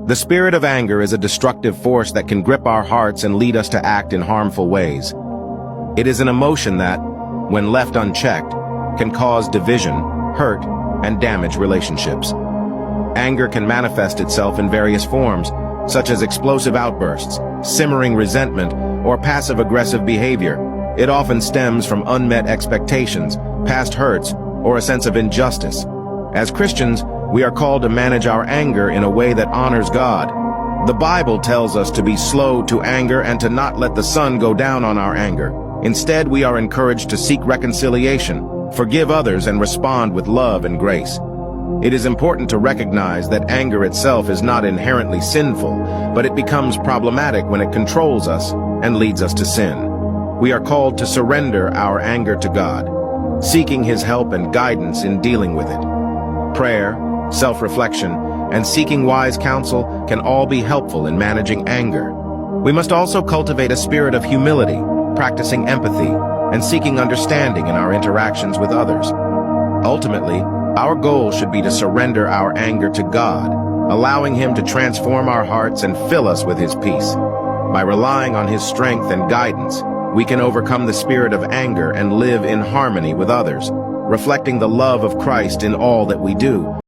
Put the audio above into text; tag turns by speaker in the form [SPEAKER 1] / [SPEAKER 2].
[SPEAKER 1] The spirit of anger is a destructive force that can grip our hearts and lead us to act in harmful ways. It is an emotion that, when left unchecked, can cause division, hurt, and damage relationships. Anger can manifest itself in various forms, such as explosive outbursts, simmering resentment, or passive-aggressive behavior. It often stems from unmet expectations, past hurts, or a sense of injustice. As Christians, we are called to manage our anger in a way that honors God. The Bible tells us to be slow to anger and to not let the sun go down on our anger. Instead, we are encouraged to seek reconciliation, forgive others, and respond with love and grace. It is important to recognize that anger itself is not inherently sinful, but it becomes problematic when it controls us and leads us to sin. We are called to surrender our anger to God, seeking His help and guidance in dealing with it. Prayer, self-reflection, and seeking wise counsel can all be helpful in managing anger. We must also cultivate a spirit of humility, practicing empathy, and seeking understanding in our interactions with others. Ultimately, our goal should be to surrender our anger to God, allowing Him to transform our hearts and fill us with His peace. By relying on His strength and guidance, we can overcome the spirit of anger and live in harmony with others, reflecting the love of Christ in all that we do.